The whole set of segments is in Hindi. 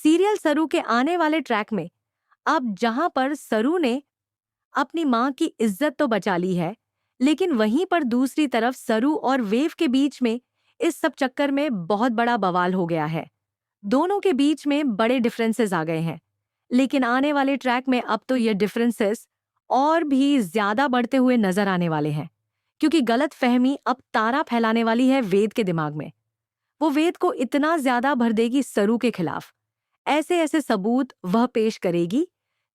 सीरियल सरू के आने वाले ट्रैक में अब जहां पर सरू ने अपनी मां की इज्जत तो बचा ली है, लेकिन वहीं पर दूसरी तरफ सरू और वेव के बीच में इस सब चक्कर में बहुत बड़ा बवाल हो गया है। दोनों के बीच में बड़े डिफरेंसेस आ गए हैं। लेकिन आने वाले ट्रैक में अब तो ये डिफरेंसेस और भी ज्यादा बढ़ते हुए नजर आने वाले हैं, क्योंकि गलत फहमी अब तारा फैलाने वाली है वेद के दिमाग में। वो वेद को इतना ज्यादा भर देगी सरू के खिलाफ, ऐसे ऐसे सबूत वह पेश करेगी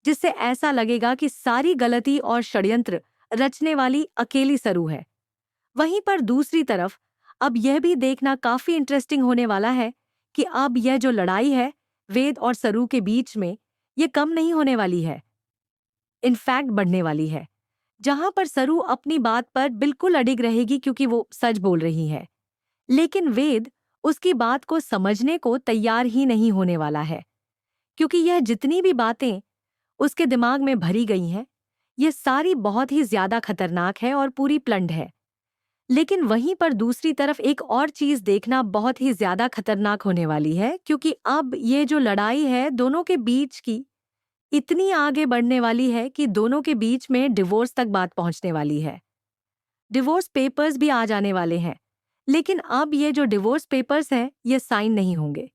जिससे ऐसा लगेगा कि सारी गलती और षड्यंत्र रचने वाली अकेली सरू है। वहीं पर दूसरी तरफ अब यह भी देखना काफी इंटरेस्टिंग होने वाला है कि अब यह जो लड़ाई है वेद और सरू के बीच में, ये कम नहीं होने वाली है, इनफैक्ट बढ़ने वाली है। जहां पर सरू अपनी बात पर बिल्कुल अडिग रहेगी क्योंकि वो सच बोल रही है, लेकिन वेद उसकी बात को समझने को तैयार ही नहीं होने वाला है, क्योंकि यह जितनी भी बातें उसके दिमाग में भरी गई हैं, ये सारी बहुत ही ज्यादा खतरनाक है और पूरी प्लंड है। लेकिन वहीं पर दूसरी तरफ एक और चीज देखना बहुत ही ज्यादा खतरनाक होने वाली है, क्योंकि अब ये जो लड़ाई है दोनों के बीच की इतनी आगे बढ़ने वाली है कि दोनों के बीच में डिवोर्स तक बात पहुंचने वाली है। डिवोर्स पेपर्स भी आ जाने वाले हैं, लेकिन अब ये जो डिवोर्स पेपर्स हैं ये साइन नहीं होंगे,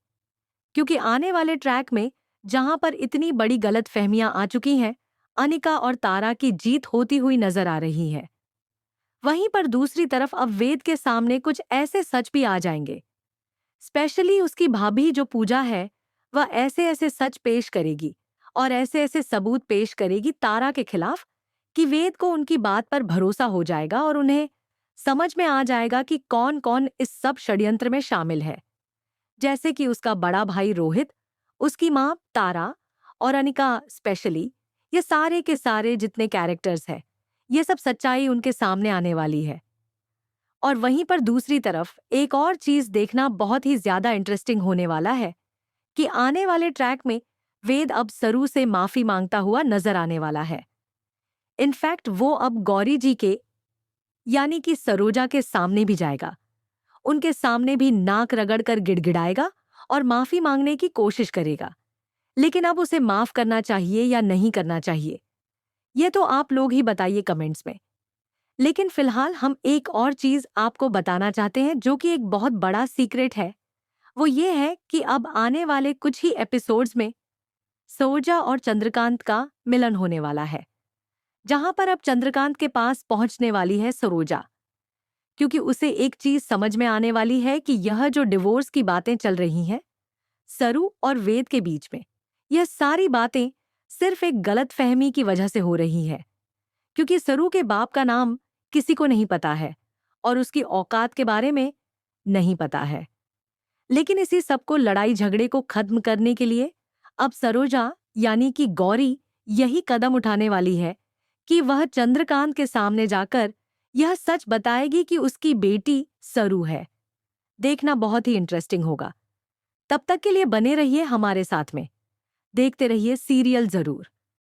क्योंकि आने वाले ट्रैक में जहां पर इतनी बड़ी गलत फहमियां आ चुकी हैं, अनिका और तारा की जीत होती हुई नजर आ रही है। वहीं पर दूसरी तरफ अब वेद के सामने कुछ ऐसे सच भी आ जाएंगे, स्पेशली उसकी भाभी जो पूजा है, वह ऐसे ऐसे सच पेश करेगी और ऐसे ऐसे सबूत पेश करेगी तारा के खिलाफ कि वेद को उनकी बात पर भरोसा हो जाएगा और उन्हें समझ में आ जाएगा कि कौन कौन इस सब षड्यंत्र में शामिल है। जैसे कि उसका बड़ा भाई रोहित, उसकी माँ तारा और अनिका स्पेशली, ये सारे के सारे जितने कैरेक्टर्स हैं, ये सब सच्चाई उनके सामने आने वाली है। और वहीं पर दूसरी तरफ एक और चीज देखना बहुत ही ज्यादा इंटरेस्टिंग होने वाला है कि आने वाले ट्रैक में वेद अब सरू से माफी मांगता हुआ नजर आने वाला है। इनफैक्ट वो अब गौरी जी के यानी कि सरोजा के सामने भी जाएगा, उनके सामने भी नाक रगड़ कर गिड़गिड़ाएगा और माफी मांगने की कोशिश करेगा। लेकिन अब उसे माफ करना चाहिए या नहीं करना चाहिए, यह तो आप लोग ही बताइए कमेंट्स में। लेकिन फिलहाल हम एक और चीज आपको बताना चाहते हैं जो कि एक बहुत बड़ा सीक्रेट है। वो ये है कि अब आने वाले कुछ ही एपिसोड्स में सरोजा और चंद्रकांत का मिलन होने वाला है, जहां पर अब चंद्रकांत के पास पहुंचने वाली है सरोजा, क्योंकि उसे एक चीज समझ में आने वाली है कि यह जो डिवोर्स की बातें चल रही हैं सरू और वेद के बीच में, यह सारी बातें सिर्फ एक गलत फहमी की वजह से हो रही है, क्योंकि सरू के बाप का नाम किसी को नहीं पता है और उसकी औकात के बारे में नहीं पता है। लेकिन इसी सबको लड़ाई झगड़े को खत्म करने के लिए अब सरोजा यानी कि गौरी यही कदम उठाने वाली है कि वह चंद्रकांत के सामने जाकर यह सच बताएगी कि उसकी बेटी सरू है। देखना बहुत ही इंटरेस्टिंग होगा। तब तक के लिए बने रहिए हमारे साथ में, देखते रहिए सीरियल जरूर।